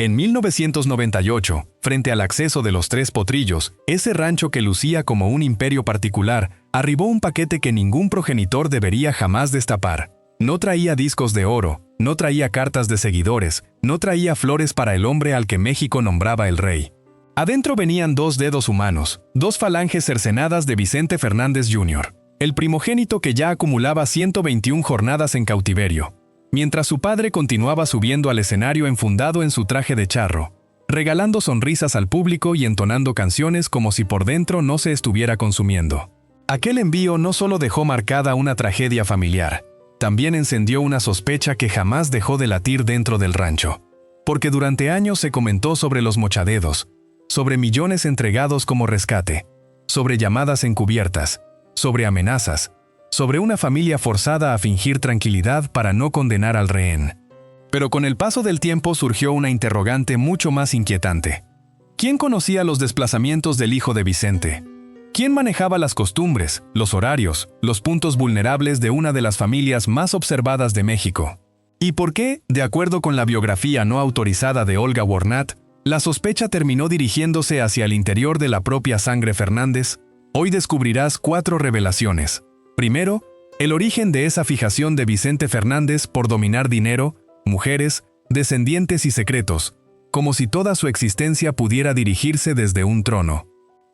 En 1998, frente al acceso de los Tres Potrillos, ese rancho que lucía como un imperio particular, arribó un paquete que ningún progenitor debería jamás destapar. No traía discos de oro, no traía cartas de seguidores, no traía flores para el hombre al que México nombraba el rey. Adentro venían 2 dedos humanos, 2 falanges cercenadas de Vicente Fernández Jr., el primogénito que ya acumulaba 121 jornadas en cautiverio, mientras su padre continuaba subiendo al escenario enfundado en su traje de charro, regalando sonrisas al público y entonando canciones como si por dentro no se estuviera consumiendo. Aquel envío no solo dejó marcada una tragedia familiar, también encendió una sospecha que jamás dejó de latir dentro del rancho. Porque durante años se comentó sobre los mochadedos, sobre millones entregados como rescate, sobre llamadas encubiertas, sobre amenazas, sobre una familia forzada a fingir tranquilidad para no condenar al rehén. Pero con el paso del tiempo surgió una interrogante mucho más inquietante. ¿Quién conocía los desplazamientos del hijo de Vicente? ¿Quién manejaba las costumbres, los horarios, los puntos vulnerables de una de las familias más observadas de México? ¿Y por qué, de acuerdo con la biografía no autorizada de Olga Warnat, la sospecha terminó dirigiéndose hacia el interior de la propia sangre Fernández? Hoy descubrirás 4 revelaciones. Primero, el origen de esa fijación de Vicente Fernández por dominar dinero, mujeres, descendientes y secretos, como si toda su existencia pudiera dirigirse desde un trono.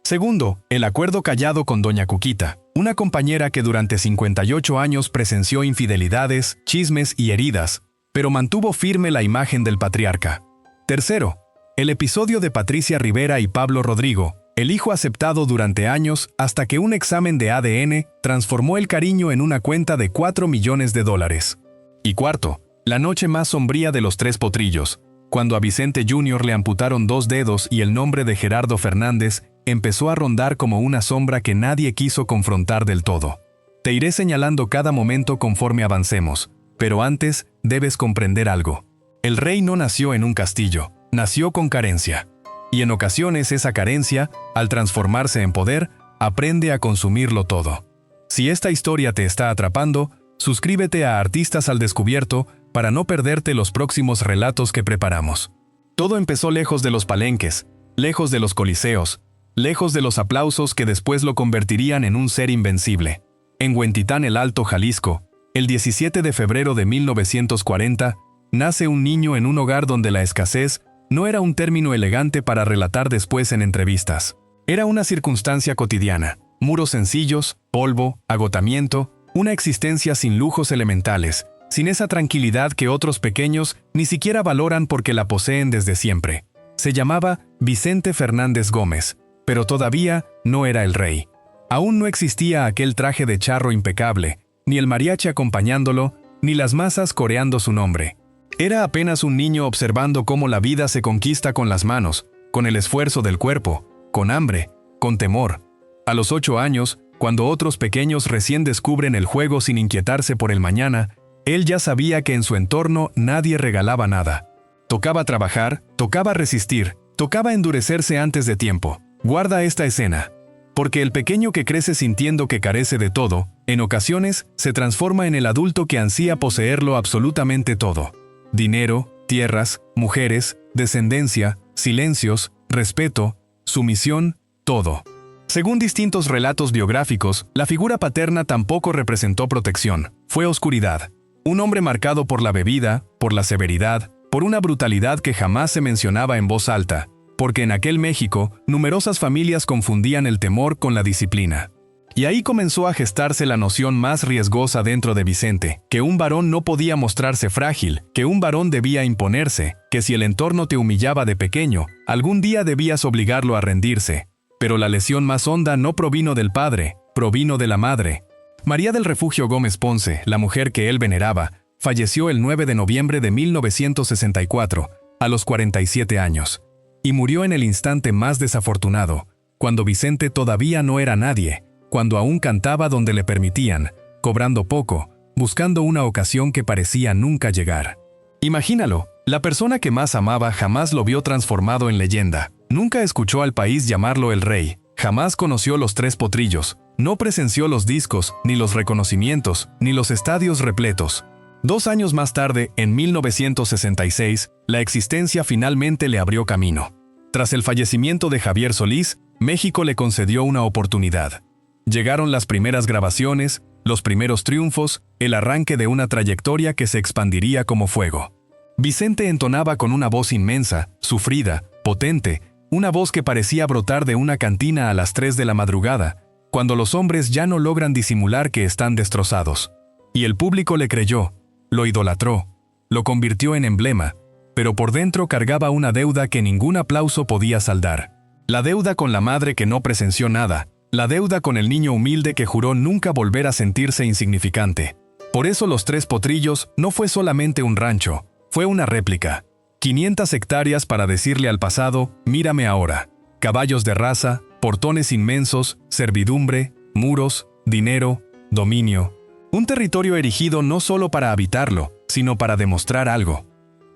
Segundo, el acuerdo callado con doña Cuquita, una compañera que durante 58 años presenció infidelidades, chismes y heridas, pero mantuvo firme la imagen del patriarca. Tercero, el episodio de Patricia Rivera y Pablo Rodrigo, el hijo aceptado durante años hasta que un examen de ADN transformó el cariño en una cuenta de $4 millones. Y cuarto, la noche más sombría de los Tres Potrillos, cuando a Vicente Jr. le amputaron 2 dedos y el nombre de Gerardo Fernández empezó a rondar como una sombra que nadie quiso confrontar del todo. Te iré señalando cada momento conforme avancemos, pero antes debes comprender algo. El rey no nació en un castillo, nació con carencia. Y en ocasiones esa carencia, al transformarse en poder, aprende a consumirlo todo. Si esta historia te está atrapando, suscríbete a Artistas al Descubierto para no perderte los próximos relatos que preparamos. Todo empezó lejos de los palenques, lejos de los coliseos, lejos de los aplausos que después lo convertirían en un ser invencible. En Huentitán el Alto, Jalisco, el 17 de febrero de 1940, nace un niño en un hogar donde la escasez no era un término elegante para relatar después en entrevistas. Era una circunstancia cotidiana, muros sencillos, polvo, agotamiento, una existencia sin lujos elementales, sin esa tranquilidad que otros pequeños ni siquiera valoran porque la poseen desde siempre. Se llamaba Vicente Fernández Gómez, pero todavía no era el rey. Aún no existía aquel traje de charro impecable, ni el mariachi acompañándolo, ni las masas coreando su nombre. Era apenas un niño observando cómo la vida se conquista con las manos, con el esfuerzo del cuerpo, con hambre, con temor. A los 8 años, cuando otros pequeños recién descubren el juego sin inquietarse por el mañana, él ya sabía que en su entorno nadie regalaba nada. Tocaba trabajar, tocaba resistir, tocaba endurecerse antes de tiempo. Guarda esta escena, porque el pequeño que crece sintiendo que carece de todo, en ocasiones se transforma en el adulto que ansía poseerlo absolutamente todo. Dinero, tierras, mujeres, descendencia, silencios, respeto, sumisión, todo. Según distintos relatos biográficos, la figura paterna tampoco representó protección, fue oscuridad. Un hombre marcado por la bebida, por la severidad, por una brutalidad que jamás se mencionaba en voz alta, porque en aquel México, numerosas familias confundían el temor con la disciplina. Y ahí comenzó a gestarse la noción más riesgosa dentro de Vicente, que un varón no podía mostrarse frágil, que un varón debía imponerse, que si el entorno te humillaba de pequeño, algún día debías obligarlo a rendirse. Pero la lesión más honda no provino del padre, provino de la madre. María del Refugio Gómez Ponce, la mujer que él veneraba, falleció el 9 de noviembre de 1964, a los 47 años. Y murió en el instante más desafortunado, cuando Vicente todavía no era nadie, cuando aún cantaba donde le permitían, cobrando poco, buscando una ocasión que parecía nunca llegar. Imagínalo, la persona que más amaba jamás lo vio transformado en leyenda, nunca escuchó al país llamarlo el rey, jamás conoció los Tres Potrillos, no presenció los discos, ni los reconocimientos, ni los estadios repletos. 2 años más tarde, en 1966, la existencia finalmente le abrió camino. Tras el fallecimiento de Javier Solís, México le concedió una oportunidad. Llegaron las primeras grabaciones, los primeros triunfos, el arranque de una trayectoria que se expandiría como fuego. Vicente entonaba con una voz inmensa, sufrida, potente, una voz que parecía brotar de una cantina a las 3 de la madrugada, cuando los hombres ya no logran disimular que están destrozados. Y el público le creyó, lo idolatró, lo convirtió en emblema, pero por dentro cargaba una deuda que ningún aplauso podía saldar. La deuda con la madre que no presenció nada, la deuda con el niño humilde que juró nunca volver a sentirse insignificante. Por eso Los Tres Potrillos no fue solamente un rancho, fue una réplica. 500 hectáreas para decirle al pasado, mírame ahora. Caballos de raza, portones inmensos, servidumbre, muros, dinero, dominio. Un territorio erigido no solo para habitarlo, sino para demostrar algo.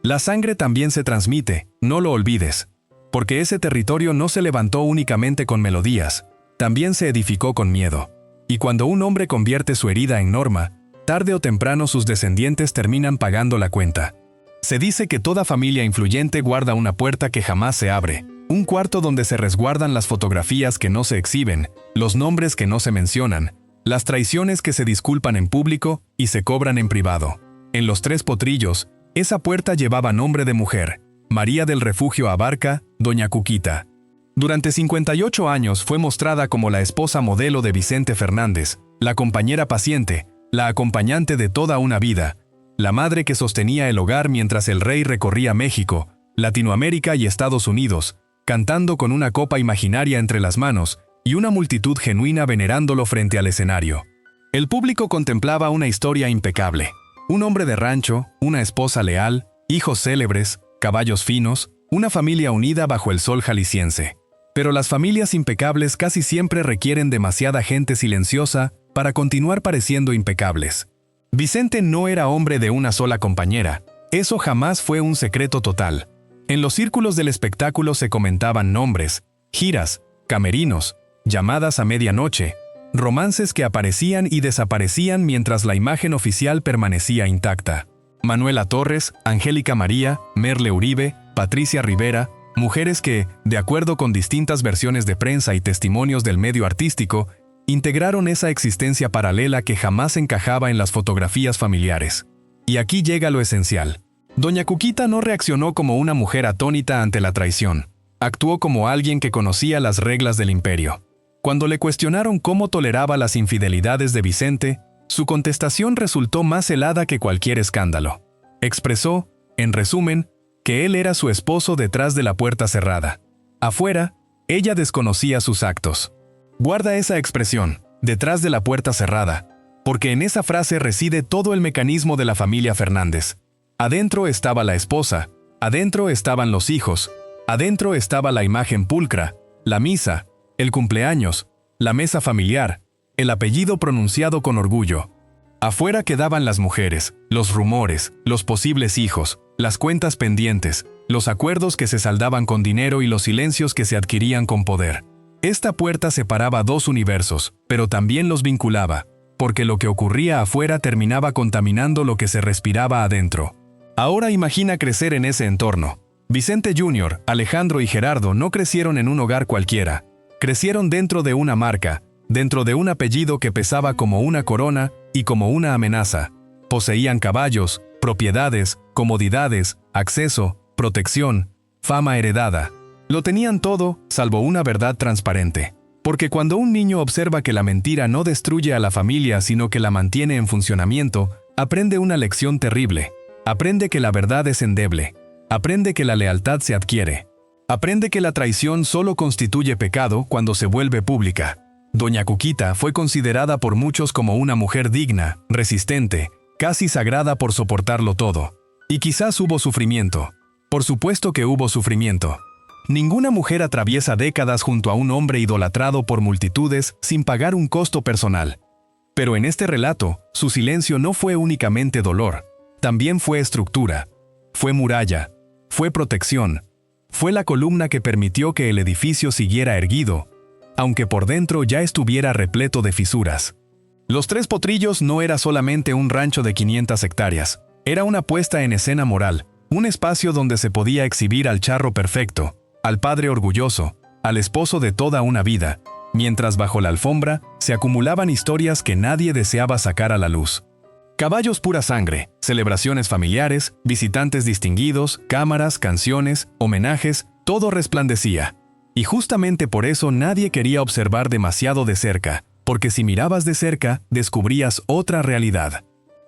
La sangre también se transmite, no lo olvides. Porque ese territorio no se levantó únicamente con melodías, también se edificó con miedo. Y cuando un hombre convierte su herida en norma, tarde o temprano sus descendientes terminan pagando la cuenta. Se dice que toda familia influyente guarda una puerta que jamás se abre, un cuarto donde se resguardan las fotografías que no se exhiben, los nombres que no se mencionan, las traiciones que se disculpan en público y se cobran en privado. En Los Tres Potrillos, esa puerta llevaba nombre de mujer, María del Refugio Abarca, Doña Cuquita. Durante 58 años fue mostrada como la esposa modelo de Vicente Fernández, la compañera paciente, la acompañante de toda una vida, la madre que sostenía el hogar mientras el rey recorría México, Latinoamérica y Estados Unidos, cantando con una copa imaginaria entre las manos y una multitud genuina venerándolo frente al escenario. El público contemplaba una historia impecable. Un hombre de rancho, una esposa leal, hijos célebres, caballos finos, una familia unida bajo el sol jalisciense. Pero las familias impecables casi siempre requieren demasiada gente silenciosa para continuar pareciendo impecables. Vicente no era hombre de una sola compañera. Eso jamás fue un secreto total. En los círculos del espectáculo se comentaban nombres, giras, camerinos, llamadas a medianoche, romances que aparecían y desaparecían mientras la imagen oficial permanecía intacta. Manuela Torres, Angélica María, Merle Uribe, Patricia Rivera, mujeres que, de acuerdo con distintas versiones de prensa y testimonios del medio artístico, integraron esa existencia paralela que jamás encajaba en las fotografías familiares. Y aquí llega lo esencial. Doña Cuquita no reaccionó como una mujer atónita ante la traición. Actuó como alguien que conocía las reglas del imperio. Cuando le cuestionaron cómo toleraba las infidelidades de Vicente, su contestación resultó más helada que cualquier escándalo. Expresó, en resumen, que él era su esposo detrás de la puerta cerrada. Afuera, ella desconocía sus actos. Guarda esa expresión, detrás de la puerta cerrada, porque en esa frase reside todo el mecanismo de la familia Fernández. Adentro estaba la esposa, adentro estaban los hijos, adentro estaba la imagen pulcra, la misa, el cumpleaños, la mesa familiar, el apellido pronunciado con orgullo. Afuera quedaban las mujeres, los rumores, los posibles hijos, las cuentas pendientes, los acuerdos que se saldaban con dinero y los silencios que se adquirían con poder. Esta puerta separaba dos universos, pero también los vinculaba, porque lo que ocurría afuera terminaba contaminando lo que se respiraba adentro. Ahora imagina crecer en ese entorno. Vicente Jr., Alejandro y Gerardo no crecieron en un hogar cualquiera. Crecieron dentro de una marca, dentro de un apellido que pesaba como una corona y como una amenaza. Poseían caballos, propiedades, comodidades, acceso, protección, fama heredada. Lo tenían todo, salvo una verdad transparente. Porque cuando un niño observa que la mentira no destruye a la familia sino que la mantiene en funcionamiento, aprende una lección terrible. Aprende que la verdad es endeble. Aprende que la lealtad se adquiere. Aprende que la traición solo constituye pecado cuando se vuelve pública. Doña Cuquita fue considerada por muchos como una mujer digna, resistente, casi sagrada por soportarlo todo. Y quizás hubo sufrimiento. Por supuesto que hubo sufrimiento. Ninguna mujer atraviesa décadas junto a un hombre idolatrado por multitudes sin pagar un costo personal. Pero en este relato, su silencio no fue únicamente dolor, también fue estructura, fue muralla, fue protección, fue la columna que permitió que el edificio siguiera erguido, aunque por dentro ya estuviera repleto de fisuras. Los Tres Potrillos no era solamente un rancho de 500 hectáreas, era una puesta en escena moral, un espacio donde se podía exhibir al charro perfecto, al padre orgulloso, al esposo de toda una vida, mientras bajo la alfombra se acumulaban historias que nadie deseaba sacar a la luz. Caballos pura sangre, celebraciones familiares, visitantes distinguidos, cámaras, canciones, homenajes, todo resplandecía. Y justamente por eso nadie quería observar demasiado de cerca, porque si mirabas de cerca, descubrías otra realidad.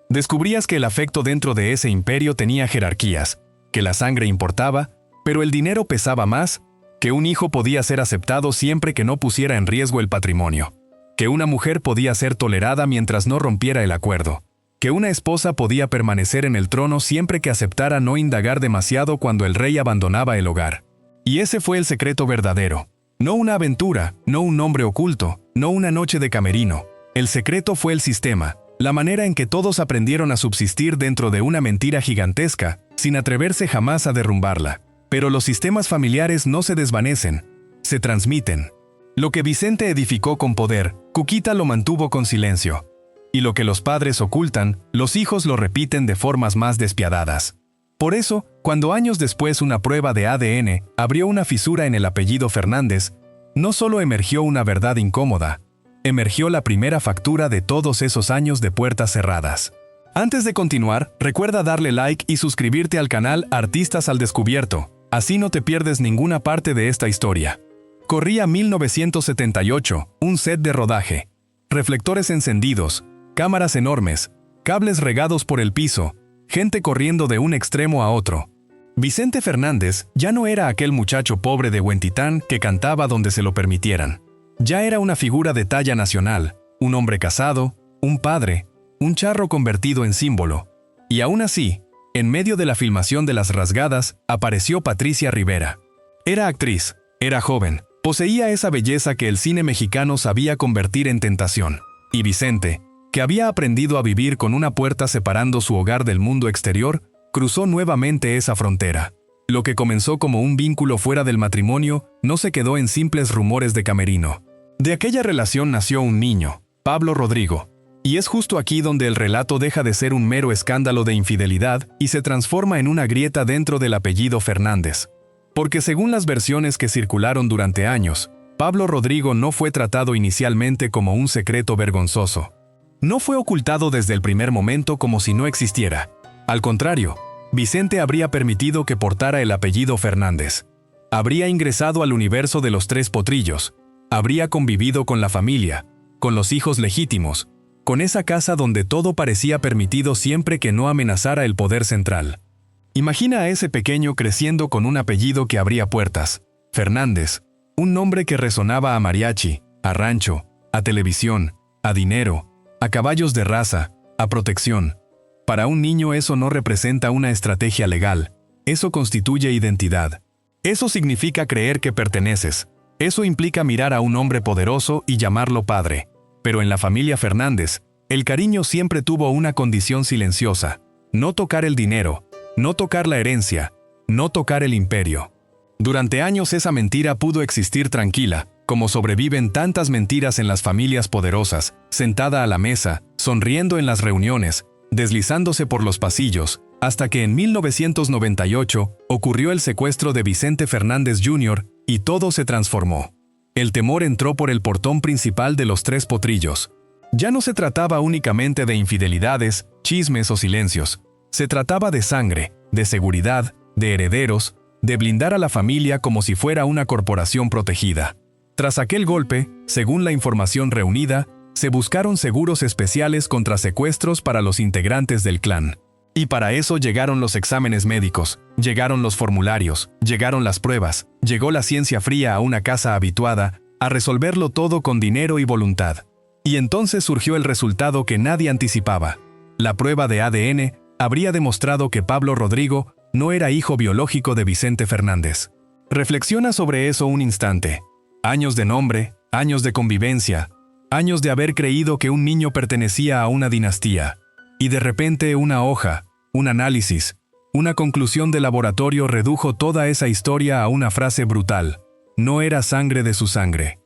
Descubrías que el afecto dentro de ese imperio tenía jerarquías, que la sangre importaba, pero el dinero pesaba más, que un hijo podía ser aceptado siempre que no pusiera en riesgo el patrimonio, que una mujer podía ser tolerada mientras no rompiera el acuerdo, que una esposa podía permanecer en el trono siempre que aceptara no indagar demasiado cuando el rey abandonaba el hogar. Y ese fue el secreto verdadero. No una aventura, no un nombre oculto, no una noche de camerino. El secreto fue el sistema, la manera en que todos aprendieron a subsistir dentro de una mentira gigantesca, sin atreverse jamás a derrumbarla. Pero los sistemas familiares no se desvanecen, se transmiten. Lo que Vicente edificó con poder, Cuquita lo mantuvo con silencio. Y lo que los padres ocultan, los hijos lo repiten de formas más despiadadas. Por eso, cuando años después una prueba de ADN abrió una fisura en el apellido Fernández, no solo emergió una verdad incómoda, emergió la primera factura de todos esos años de puertas cerradas. Antes de continuar, recuerda darle like y suscribirte al canal Artistas al Descubierto, así no te pierdes ninguna parte de esta historia. Corría 1978, un set de rodaje. Reflectores encendidos, cámaras enormes, cables regados por el piso, gente corriendo de un extremo a otro. Vicente Fernández ya no era aquel muchacho pobre de Huentitán que cantaba donde se lo permitieran. Ya era una figura de talla nacional, un hombre casado, un padre, un charro convertido en símbolo. Y aún así, en medio de la filmación de Las Rasgadas, apareció Patricia Rivera. Era actriz, era joven, poseía esa belleza que el cine mexicano sabía convertir en tentación. Y Vicente, que había aprendido a vivir con una puerta separando su hogar del mundo exterior, cruzó nuevamente esa frontera. Lo que comenzó como un vínculo fuera del matrimonio no se quedó en simples rumores de camerino. De aquella relación nació un niño, Pablo Rodrigo. Y es justo aquí donde el relato deja de ser un mero escándalo de infidelidad y se transforma en una grieta dentro del apellido Fernández. Porque según las versiones que circularon durante años, Pablo Rodrigo no fue tratado inicialmente como un secreto vergonzoso. No fue ocultado desde el primer momento como si no existiera. Al contrario, Vicente habría permitido que portara el apellido Fernández. Habría ingresado al universo de los Tres Potrillos. Habría convivido con la familia, con los hijos legítimos, con esa casa donde todo parecía permitido siempre que no amenazara el poder central. Imagina a ese pequeño creciendo con un apellido que abría puertas. Fernández, un nombre que resonaba a mariachi, a rancho, a televisión, a dinero, a caballos de raza, a protección. Para un niño eso no representa una estrategia legal, eso constituye identidad. Eso significa creer que perteneces. Eso implica mirar a un hombre poderoso y llamarlo padre. Pero en la familia Fernández, el cariño siempre tuvo una condición silenciosa: no tocar el dinero, no tocar la herencia, no tocar el imperio. Durante años esa mentira pudo existir tranquila, como sobreviven tantas mentiras en las familias poderosas, sentada a la mesa, sonriendo en las reuniones, deslizándose por los pasillos, hasta que en 1998 ocurrió el secuestro de Vicente Fernández Jr. y todo se transformó. El temor entró por el portón principal de los Tres Potrillos. Ya no se trataba únicamente de infidelidades, chismes o silencios. Se trataba de sangre, de seguridad, de herederos, de blindar a la familia como si fuera una corporación protegida. Tras aquel golpe, según la información reunida, se buscaron seguros especiales contra secuestros para los integrantes del clan. Y para eso llegaron los exámenes médicos, llegaron los formularios, llegaron las pruebas, llegó la ciencia fría a una casa habituada, a resolverlo todo con dinero y voluntad. Y entonces surgió el resultado que nadie anticipaba. La prueba de ADN habría demostrado que Pablo Rodrigo no era hijo biológico de Vicente Fernández. Reflexiona sobre eso un instante. Años de nombre, años de convivencia, años de haber creído que un niño pertenecía a una dinastía. Y de repente una hoja, un análisis, una conclusión de laboratorio redujo toda esa historia a una frase brutal: no era sangre de su sangre.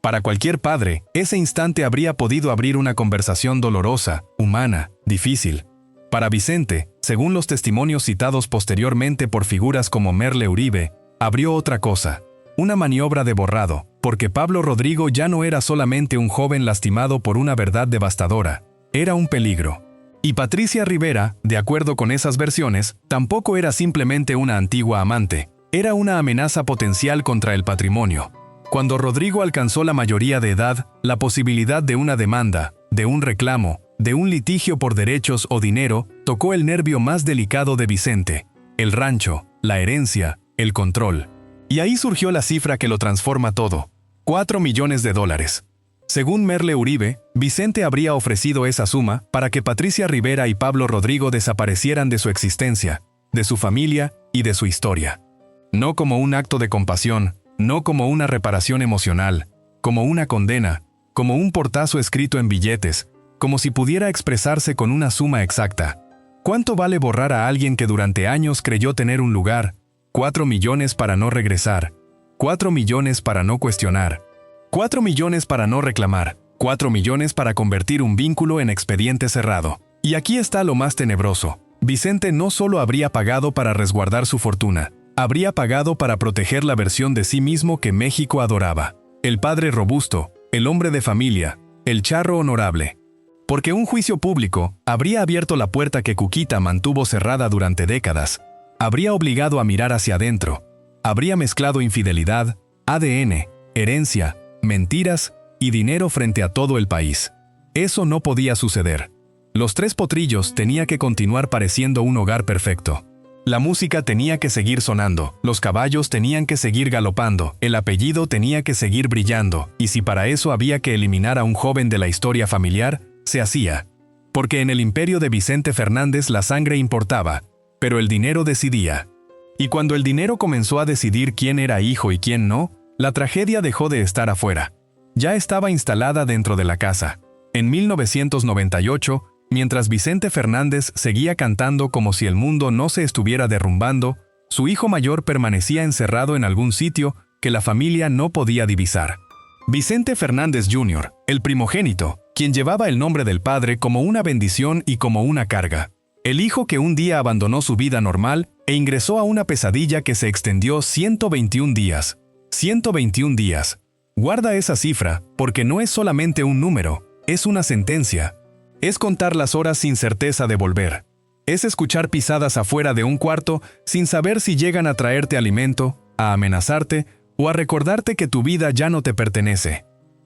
Para cualquier padre, ese instante habría podido abrir una conversación dolorosa, humana, difícil. Para Vicente, según los testimonios citados posteriormente por figuras como Merle Uribe, abrió otra cosa, una maniobra de borrado, porque Pablo Rodrigo ya no era solamente un joven lastimado por una verdad devastadora, era un peligro. Y Patricia Rivera, de acuerdo con esas versiones, tampoco era simplemente una antigua amante, era una amenaza potencial contra el patrimonio. Cuando Rodrigo alcanzó la mayoría de edad, la posibilidad de una demanda, de un reclamo, de un litigio por derechos o dinero, tocó el nervio más delicado de Vicente, el rancho, la herencia, el control. Y ahí surgió la cifra que lo transforma todo, $4 millones. Según Merle Uribe, Vicente habría ofrecido esa suma para que Patricia Rivera y Pablo Rodrigo desaparecieran de su existencia, de su familia y de su historia. No como un acto de compasión, no como una reparación emocional, como una condena, como un portazo escrito en billetes, como si pudiera expresarse con una suma exacta. ¿Cuánto vale borrar a alguien que durante años creyó tener un lugar? 4 millones para no regresar, 4 millones para no cuestionar, 4 millones para no reclamar, 4 millones para convertir un vínculo en expediente cerrado. Y aquí está lo más tenebroso. Vicente no solo habría pagado para resguardar su fortuna, habría pagado para proteger la versión de sí mismo que México adoraba. El padre robusto, el hombre de familia, el charro honorable. Porque un juicio público habría abierto la puerta que Cuquita mantuvo cerrada durante décadas. Habría obligado a mirar hacia adentro. Habría mezclado infidelidad, ADN, herencia, mentiras y dinero frente a todo el país. Eso no podía suceder. Los Tres Potrillos tenía que continuar pareciendo un hogar perfecto. La música tenía que seguir sonando, los caballos tenían que seguir galopando, el apellido tenía que seguir brillando, y si para eso había que eliminar a un joven de la historia familiar, se hacía. Porque en el imperio de Vicente Fernández la sangre importaba, pero el dinero decidía. Y cuando el dinero comenzó a decidir quién era hijo y quién no, la tragedia dejó de estar afuera. Ya estaba instalada dentro de la casa. En 1998, mientras Vicente Fernández seguía cantando como si el mundo no se estuviera derrumbando, su hijo mayor permanecía encerrado en algún sitio que la familia no podía divisar. Vicente Fernández Jr., el primogénito, quien llevaba el nombre del padre como una bendición y como una carga. El hijo que un día abandonó su vida normal e ingresó a una pesadilla que se extendió 121 días. 121 días. Guarda esa cifra, porque no es solamente un número, es una sentencia. Es contar las horas sin certeza de volver. Es escuchar pisadas afuera de un cuarto sin saber si llegan a traerte alimento, a amenazarte o a recordarte que tu vida ya no te pertenece.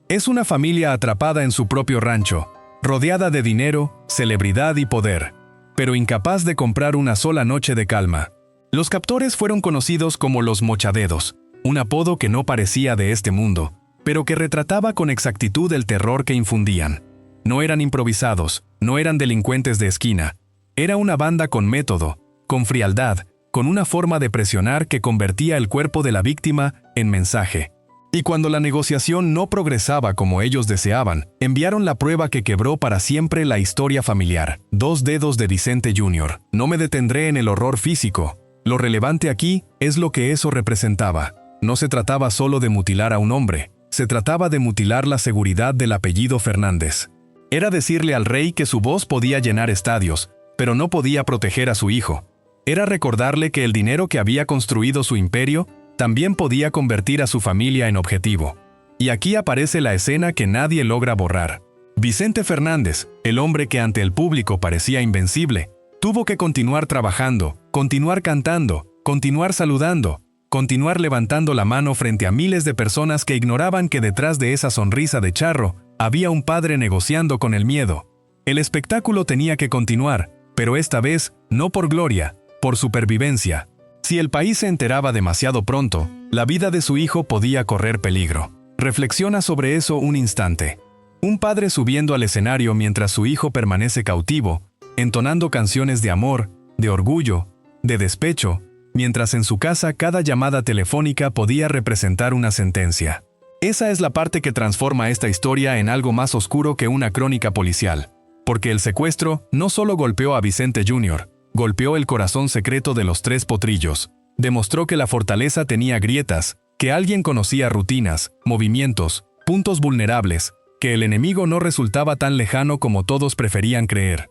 Es una familia atrapada en su propio rancho, rodeada de dinero, celebridad y poder, pero incapaz de comprar una sola noche de calma. Los captores fueron conocidos como los Mochadedos, un apodo que no parecía de este mundo, pero que retrataba con exactitud el terror que infundían. No eran improvisados, no eran delincuentes de esquina. Era una banda con método, con frialdad, con una forma de presionar que convertía el cuerpo de la víctima en mensaje. Y cuando la negociación no progresaba como ellos deseaban, enviaron la prueba que quebró para siempre la historia familiar. 2 dedos de Vicente Jr. No me detendré en el horror físico. Lo relevante aquí es lo que eso representaba. No se trataba solo de mutilar a un hombre, se trataba de mutilar la seguridad del apellido Fernández. Era decirle al rey que su voz podía llenar estadios, pero no podía proteger a su hijo. Era recordarle que el dinero que había construido su imperio también podía convertir a su familia en objetivo. Y aquí aparece la escena que nadie logra borrar. Vicente Fernández, el hombre que ante el público parecía invencible, tuvo que continuar trabajando, continuar cantando, continuar saludando, continuar levantando la mano frente a miles de personas que ignoraban que detrás de esa sonrisa de charro había un padre negociando con el miedo. El espectáculo tenía que continuar, pero esta vez no por gloria, por supervivencia. Si el país se enteraba demasiado pronto, la vida de su hijo podía correr peligro. Reflexiona sobre eso un instante. Un padre subiendo al escenario mientras su hijo permanece cautivo, entonando canciones de amor, de orgullo, de despecho, mientras en su casa cada llamada telefónica podía representar una sentencia. Esa es la parte que transforma esta historia en algo más oscuro que una crónica policial. Porque el secuestro no solo golpeó a Vicente Jr., golpeó el corazón secreto de los Tres Potrillos. Demostró que la fortaleza tenía grietas, que alguien conocía rutinas, movimientos, puntos vulnerables, que el enemigo no resultaba tan lejano como todos preferían creer.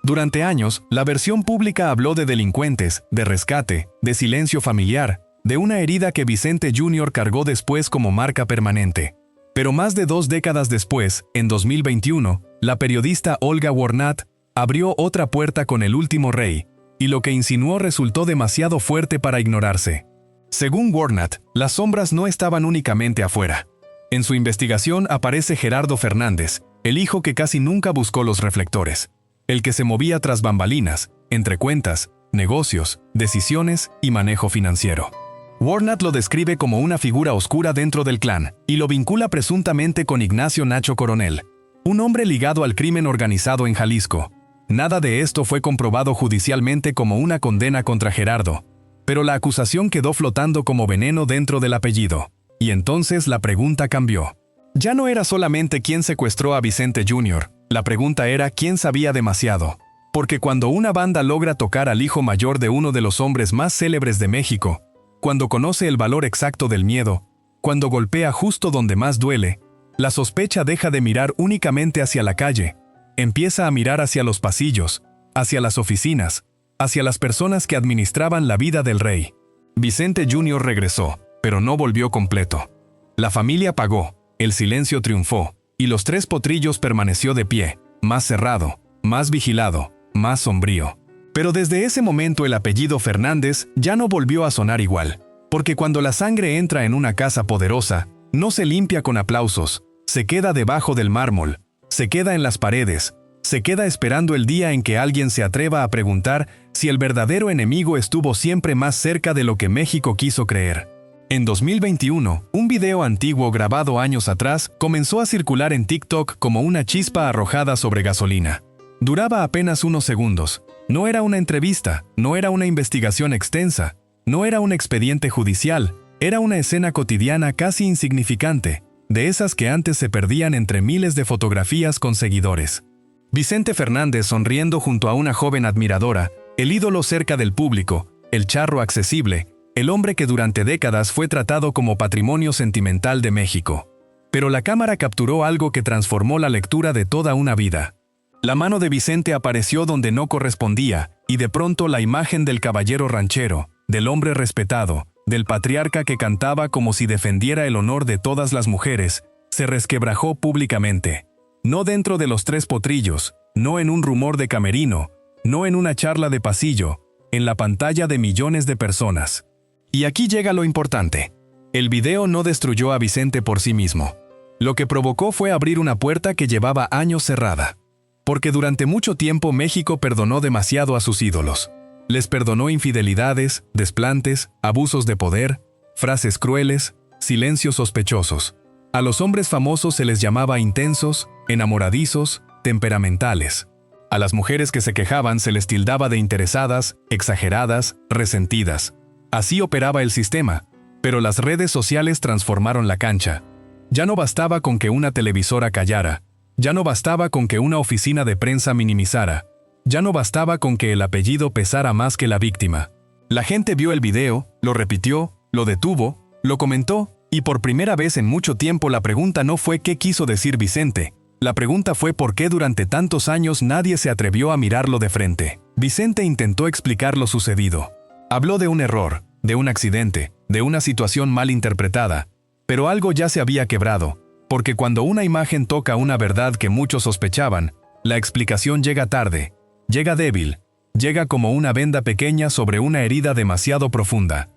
Durante años, la versión pública habló de delincuentes, de rescate, de silencio familiar, de una herida que Vicente Jr. cargó después como marca permanente. Pero más de 2 décadas después, en 2021, la periodista Olga Warnat abrió otra puerta con El último rey, y lo que insinuó resultó demasiado fuerte para ignorarse. Según Warnat, las sombras no estaban únicamente afuera. En su investigación aparece Gerardo Fernández, el hijo que casi nunca buscó los reflectores, el que se movía tras bambalinas, entre cuentas, negocios, decisiones y manejo financiero. Warnat lo describe como una figura oscura dentro del clan y lo vincula presuntamente con Ignacio Nacho Coronel, un hombre ligado al crimen organizado en Jalisco. Nada de esto fue comprobado judicialmente como una condena contra Gerardo, pero la acusación quedó flotando como veneno dentro del apellido. Y entonces la pregunta cambió. Ya no era solamente quién secuestró a Vicente Jr., la pregunta era quién sabía demasiado. Porque cuando una banda logra tocar al hijo mayor de uno de los hombres más célebres de México, cuando conoce el valor exacto del miedo, cuando golpea justo donde más duele, la sospecha deja de mirar únicamente hacia la calle, empieza a mirar hacia los pasillos, hacia las oficinas, hacia las personas que administraban la vida del rey. Vicente Jr. regresó, pero no volvió completo. La familia pagó, el silencio triunfó, y Los Tres Potrillos permaneció de pie, más cerrado, más vigilado, más sombrío. Pero desde ese momento el apellido Fernández ya no volvió a sonar igual, porque cuando la sangre entra en una casa poderosa, no se limpia con aplausos, se queda debajo del mármol, se queda en las paredes, se queda esperando el día en que alguien se atreva a preguntar si el verdadero enemigo estuvo siempre más cerca de lo que México quiso creer. En 2021, un video antiguo grabado años atrás comenzó a circular en TikTok como una chispa arrojada sobre gasolina. Duraba apenas unos segundos. No era una entrevista, no era una investigación extensa, no era un expediente judicial, era una escena cotidiana casi insignificante, de esas que antes se perdían entre miles de fotografías con seguidores. Vicente Fernández sonriendo junto a una joven admiradora, el ídolo cerca del público, el charro accesible, el hombre que durante décadas fue tratado como patrimonio sentimental de México. Pero la cámara capturó algo que transformó la lectura de toda una vida. La mano de Vicente apareció donde no correspondía, y de pronto la imagen del caballero ranchero, del hombre respetado, del patriarca que cantaba como si defendiera el honor de todas las mujeres, se resquebrajó públicamente. No dentro de Los Tres Potrillos, no en un rumor de camerino, no en una charla de pasillo, en la pantalla de millones de personas. Y aquí llega lo importante. El video no destruyó a Vicente por sí mismo. Lo que provocó fue abrir una puerta que llevaba años cerrada. Porque durante mucho tiempo México perdonó demasiado a sus ídolos. Les perdonó infidelidades, desplantes, abusos de poder, frases crueles, silencios sospechosos. A los hombres famosos se les llamaba intensos, enamoradizos, temperamentales. A las mujeres que se quejaban se les tildaba de interesadas, exageradas, resentidas. Así operaba el sistema, pero las redes sociales transformaron la cancha. Ya no bastaba con que una televisora callara. Ya no bastaba con que una oficina de prensa minimizara. Ya no bastaba con que el apellido pesara más que la víctima. La gente vio el video, lo repitió, lo detuvo, lo comentó, y por primera vez en mucho tiempo la pregunta no fue qué quiso decir Vicente. La pregunta fue por qué durante tantos años nadie se atrevió a mirarlo de frente. Vicente intentó explicar lo sucedido. Habló de un error, de un accidente, de una situación mal interpretada. Pero algo ya se había quebrado. Porque cuando una imagen toca una verdad que muchos sospechaban, la explicación llega tarde, llega débil, llega como una venda pequeña sobre una herida demasiado profunda.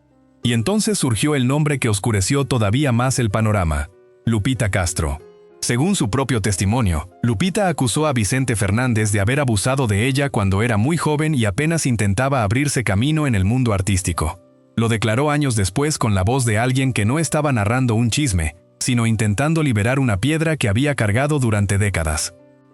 Y entonces surgió el nombre que oscureció todavía más el panorama: Lupita Castro. Según su propio testimonio, Lupita acusó a Vicente Fernández de haber abusado de ella cuando era muy joven y apenas intentaba abrirse camino en el mundo artístico. Lo declaró años después con la voz de alguien que no estaba narrando un chisme, sino intentando liberar una piedra que había cargado durante décadas.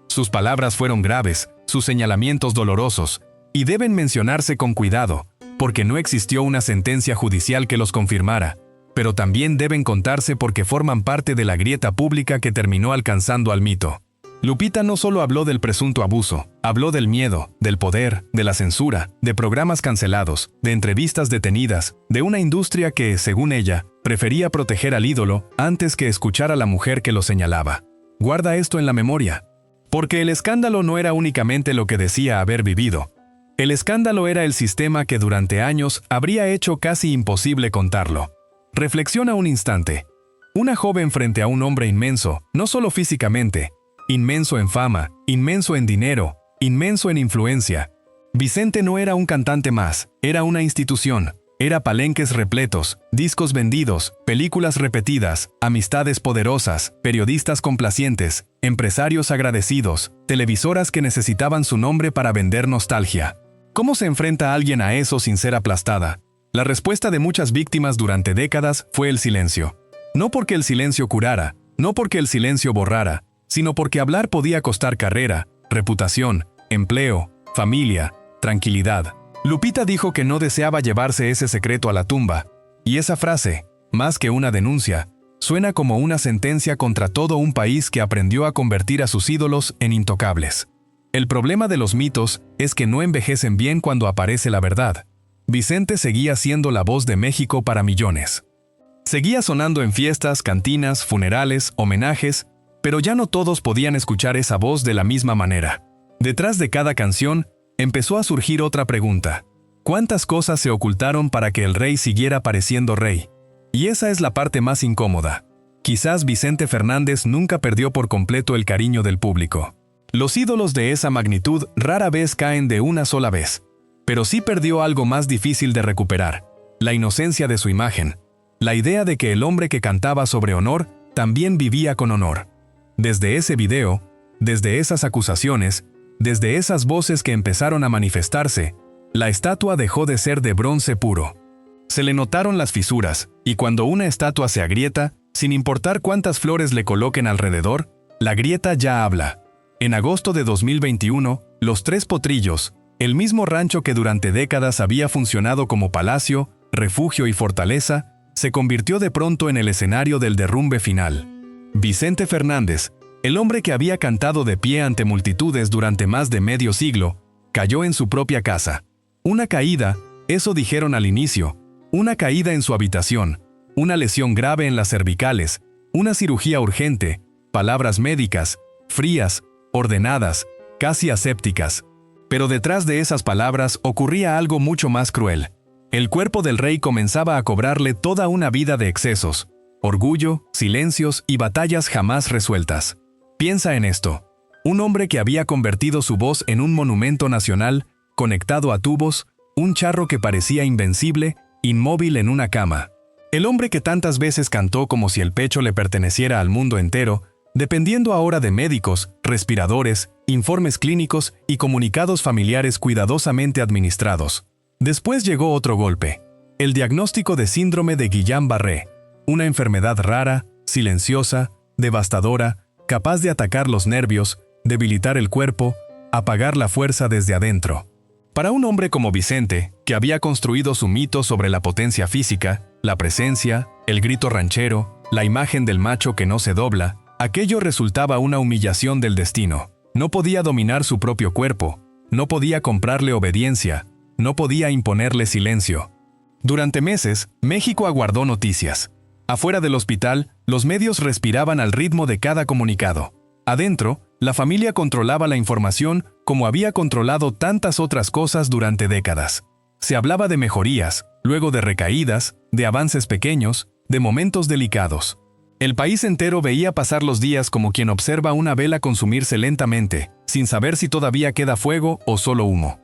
Sus palabras fueron graves, sus señalamientos dolorosos, y deben mencionarse con cuidado, porque no existió una sentencia judicial que los confirmara, pero también deben contarse porque forman parte de la grieta pública que terminó alcanzando al mito. Lupita no solo habló del presunto abuso, habló del miedo, del poder, de la censura, de programas cancelados, de entrevistas detenidas, de una industria que, según ella, Prefería proteger al ídolo antes que escuchar a la mujer que lo señalaba. Guarda esto en la memoria. Porque el escándalo no era únicamente lo que decía haber vivido. El escándalo era el sistema que durante años habría hecho casi imposible contarlo. Reflexiona un instante. Una joven frente a un hombre inmenso, no solo físicamente, inmenso en fama, inmenso en dinero, inmenso en influencia. Vicente no era un cantante más, era una institución. Era palenques repletos, discos vendidos, películas repetidas, amistades poderosas, periodistas complacientes, empresarios agradecidos, televisoras que necesitaban su nombre para vender nostalgia. ¿Cómo se enfrenta alguien a eso sin ser aplastada? La respuesta de muchas víctimas durante décadas fue el silencio. No porque el silencio curara, no porque el silencio borrara, sino porque hablar podía costar carrera, reputación, empleo, familia, tranquilidad. Lupita dijo que no deseaba llevarse ese secreto a la tumba, y esa frase, más que una denuncia, suena como una sentencia contra todo un país que aprendió a convertir a sus ídolos en intocables. El problema de los mitos es que no envejecen bien cuando aparece la verdad. Vicente seguía siendo la voz de México para millones. Seguía sonando en fiestas, cantinas, funerales, homenajes, pero ya no todos podían escuchar esa voz de la misma manera. Detrás de cada canción, empezó a surgir otra pregunta. ¿Cuántas cosas se ocultaron para que el rey siguiera pareciendo rey? Y esa es la parte más incómoda. Quizás Vicente Fernández nunca perdió por completo el cariño del público. Los ídolos de esa magnitud rara vez caen de una sola vez. Pero sí perdió algo más difícil de recuperar: la inocencia de su imagen. La idea de que el hombre que cantaba sobre honor también vivía con honor. Desde ese video, desde esas acusaciones, desde esas voces que empezaron a manifestarse, la estatua dejó de ser de bronce puro. Se le notaron las fisuras, y cuando una estatua se agrieta, sin importar cuántas flores le coloquen alrededor, la grieta ya habla. En agosto de 2021, Los Tres Potrillos, el mismo rancho que durante décadas había funcionado como palacio, refugio y fortaleza, se convirtió de pronto en el escenario del derrumbe final. Vicente Fernández, el hombre que había cantado de pie ante multitudes durante más de medio siglo, cayó en su propia casa. Una caída, eso dijeron al inicio, una caída en su habitación, una lesión grave en las cervicales, una cirugía urgente, palabras médicas, frías, ordenadas, casi asépticas. Pero detrás de esas palabras ocurría algo mucho más cruel. El cuerpo del rey comenzaba a cobrarle toda una vida de excesos, orgullo, silencios y batallas jamás resueltas. Piensa en esto. Un hombre que había convertido su voz en un monumento nacional, conectado a tubos, un charro que parecía invencible, inmóvil en una cama. El hombre que tantas veces cantó como si el pecho le perteneciera al mundo entero, dependiendo ahora de médicos, respiradores, informes clínicos y comunicados familiares cuidadosamente administrados. Después llegó otro golpe: el diagnóstico de síndrome de Guillain-Barré, una enfermedad rara, silenciosa, devastadora, capaz de atacar los nervios, debilitar el cuerpo, apagar la fuerza desde adentro. Para un hombre como Vicente, que había construido su mito sobre la potencia física, la presencia, el grito ranchero, la imagen del macho que no se dobla, aquello resultaba una humillación del destino. No podía dominar su propio cuerpo, no podía comprarle obediencia, no podía imponerle silencio. Durante meses, México aguardó noticias. Afuera del hospital, los medios respiraban al ritmo de cada comunicado. Adentro, la familia controlaba la información como había controlado tantas otras cosas durante décadas. Se hablaba de mejorías, luego de recaídas, de avances pequeños, de momentos delicados. El país entero veía pasar los días como quien observa una vela consumirse lentamente, sin saber si todavía queda fuego o solo humo.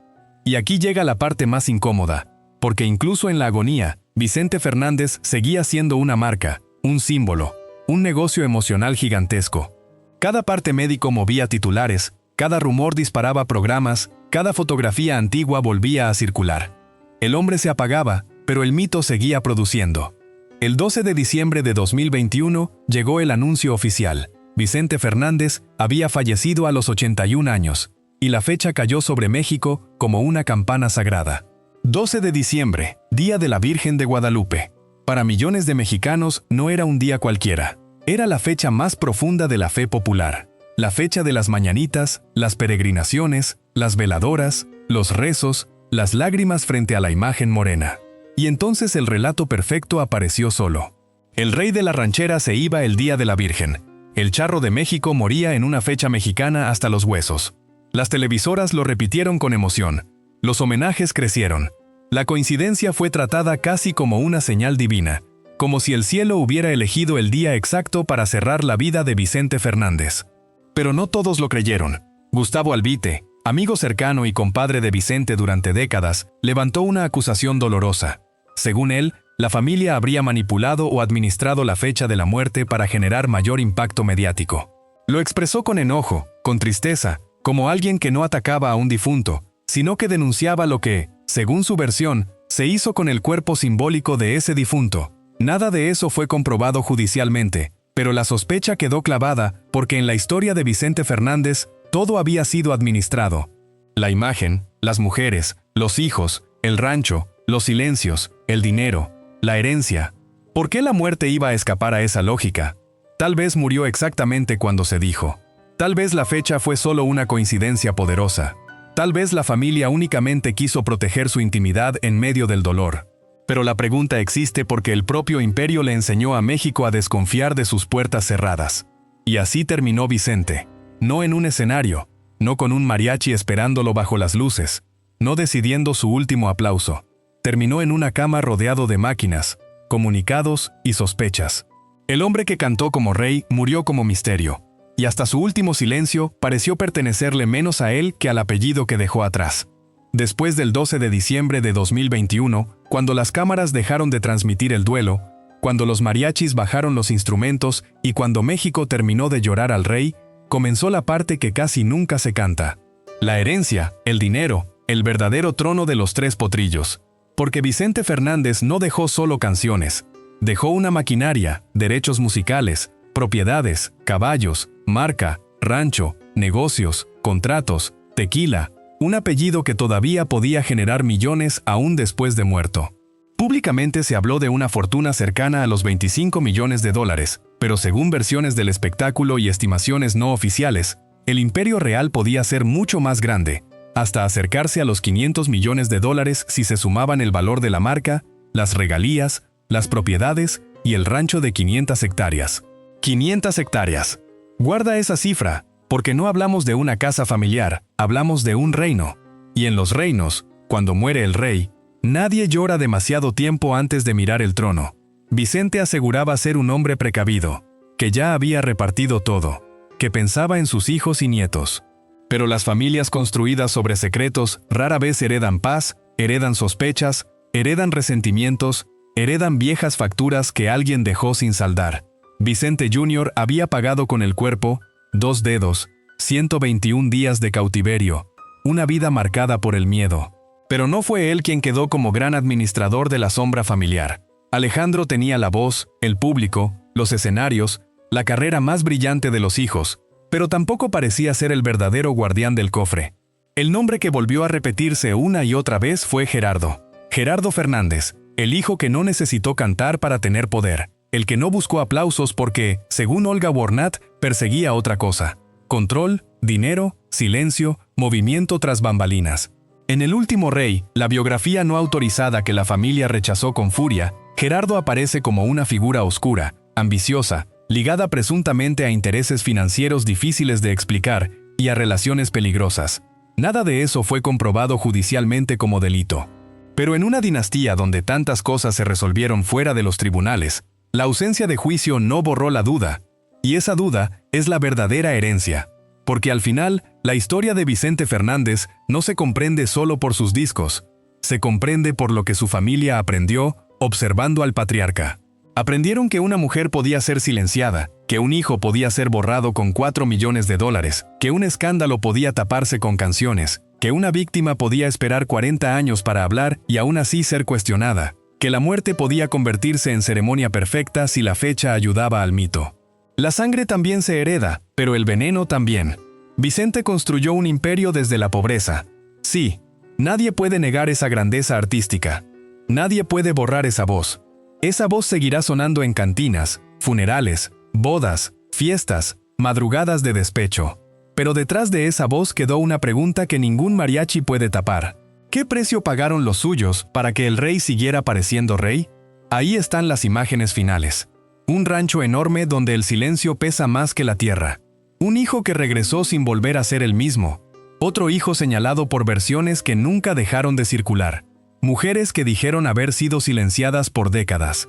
Y aquí llega la parte más incómoda, porque incluso en la agonía, Vicente Fernández seguía siendo una marca, un símbolo, un negocio emocional gigantesco. Cada parte médico movía titulares, cada rumor disparaba programas, cada fotografía antigua volvía a circular. El hombre se apagaba, pero el mito seguía produciendo. El 12 de diciembre de 2021 llegó el anuncio oficial. Vicente Fernández había fallecido a los 81 años, y la fecha cayó sobre México como una campana sagrada. 12 de diciembre, Día de la Virgen de Guadalupe. Para millones de mexicanos no era un día cualquiera. Era la fecha más profunda de la fe popular. La fecha de las mañanitas, las peregrinaciones, las veladoras, los rezos, las lágrimas frente a la imagen morena. Y entonces el relato perfecto apareció solo. El rey de la ranchera se iba el día de la Virgen. El charro de México moría en una fecha mexicana hasta los huesos. Las televisoras lo repitieron con emoción. Los homenajes crecieron. La coincidencia fue tratada casi como una señal divina, como si el cielo hubiera elegido el día exacto para cerrar la vida de Vicente Fernández. Pero no todos lo creyeron. Gustavo Albite, amigo cercano y compadre de Vicente durante décadas, levantó una acusación dolorosa. Según él, la familia habría manipulado o administrado la fecha de la muerte para generar mayor impacto mediático. Lo expresó con enojo, con tristeza, como alguien que no atacaba a un difunto, sino que denunciaba lo que, según su versión, se hizo con el cuerpo simbólico de ese difunto. Nada de eso fue comprobado judicialmente, pero la sospecha quedó clavada porque en la historia de Vicente Fernández todo había sido administrado. La imagen, las mujeres, los hijos, el rancho, los silencios, el dinero, la herencia. ¿Por qué la muerte iba a escapar a esa lógica? Tal vez murió exactamente cuando se dijo. Tal vez la fecha fue solo una coincidencia poderosa. Tal vez la familia únicamente quiso proteger su intimidad en medio del dolor. Pero la pregunta existe porque el propio imperio le enseñó a México a desconfiar de sus puertas cerradas. Y así terminó Vicente. No en un escenario, no con un mariachi esperándolo bajo las luces, no decidiendo su último aplauso. Terminó en una cama rodeado de máquinas, comunicados y sospechas. El hombre que cantó como rey murió como misterio, y hasta su último silencio pareció pertenecerle menos a él que al apellido que dejó atrás. Después del 12 de diciembre de 2021, cuando las cámaras dejaron de transmitir el duelo, cuando los mariachis bajaron los instrumentos y cuando México terminó de llorar al rey, comenzó la parte que casi nunca se canta. La herencia, el dinero, el verdadero trono de los tres potrillos. Porque Vicente Fernández no dejó solo canciones, dejó una maquinaria, derechos musicales, propiedades, caballos, marca, rancho, negocios, contratos, tequila, un apellido que todavía podía generar millones aún después de muerto. Públicamente se habló de una fortuna cercana a los 25 millones de dólares, pero según versiones del espectáculo y estimaciones no oficiales, el imperio real podía ser mucho más grande, hasta acercarse a los 500 millones de dólares si se sumaban el valor de la marca, las regalías, las propiedades y el rancho de 500 hectáreas. 500 hectáreas. Guarda esa cifra, porque no hablamos de una casa familiar, hablamos de un reino. Y en los reinos, cuando muere el rey, nadie llora demasiado tiempo antes de mirar el trono. Vicente aseguraba ser un hombre precavido, que ya había repartido todo, que pensaba en sus hijos y nietos. Pero las familias construidas sobre secretos rara vez heredan paz, heredan sospechas, heredan resentimientos, heredan viejas facturas que alguien dejó sin saldar. Vicente Jr. había pagado con el cuerpo, 2 dedos, 121 días de cautiverio, una vida marcada por el miedo. Pero no fue él quien quedó como gran administrador de la sombra familiar. Alejandro tenía la voz, el público, los escenarios, la carrera más brillante de los hijos, pero tampoco parecía ser el verdadero guardián del cofre. El nombre que volvió a repetirse una y otra vez fue Gerardo. Gerardo Fernández, el hijo que no necesitó cantar para tener poder, el que no buscó aplausos porque, según Olga Warnat, perseguía otra cosa: control, dinero, silencio, movimiento tras bambalinas. En El último rey, la biografía no autorizada que la familia rechazó con furia, Gerardo aparece como una figura oscura, ambiciosa, ligada presuntamente a intereses financieros difíciles de explicar y a relaciones peligrosas. Nada de eso fue comprobado judicialmente como delito. Pero en una dinastía donde tantas cosas se resolvieron fuera de los tribunales, la ausencia de juicio no borró la duda, y esa duda es la verdadera herencia. Porque al final, la historia de Vicente Fernández no se comprende solo por sus discos, se comprende por lo que su familia aprendió observando al patriarca. Aprendieron que una mujer podía ser silenciada, que un hijo podía ser borrado con 4 millones de dólares, que un escándalo podía taparse con canciones, que una víctima podía esperar 40 años para hablar y aún así ser cuestionada, que la muerte podía convertirse en ceremonia perfecta si la fecha ayudaba al mito. La sangre también se hereda, pero el veneno también. Vicente construyó un imperio desde la pobreza. Sí, nadie puede negar esa grandeza artística. Nadie puede borrar esa voz. Esa voz seguirá sonando en cantinas, funerales, bodas, fiestas, madrugadas de despecho. Pero detrás de esa voz quedó una pregunta que ningún mariachi puede tapar. ¿Qué precio pagaron los suyos para que el rey siguiera pareciendo rey? Ahí están las imágenes finales. Un rancho enorme donde el silencio pesa más que la tierra. Un hijo que regresó sin volver a ser el mismo. Otro hijo señalado por versiones que nunca dejaron de circular. Mujeres que dijeron haber sido silenciadas por décadas.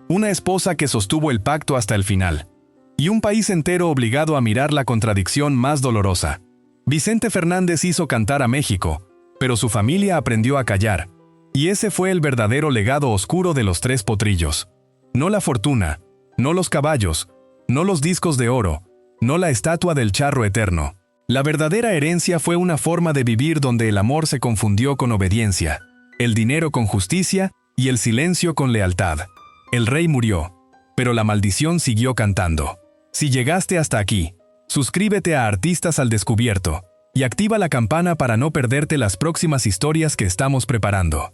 Una esposa que sostuvo el pacto hasta el final. Y un país entero obligado a mirar la contradicción más dolorosa. Vicente Fernández hizo cantar a México, pero su familia aprendió a callar. Y ese fue el verdadero legado oscuro de los tres potrillos. No la fortuna, no los caballos, no los discos de oro, no la estatua del charro eterno. La verdadera herencia fue una forma de vivir donde el amor se confundió con obediencia, el dinero con justicia y el silencio con lealtad. El rey murió, pero la maldición siguió cantando. Si llegaste hasta aquí, suscríbete a Artistas al Descubierto y activa la campana para no perderte las próximas historias que estamos preparando.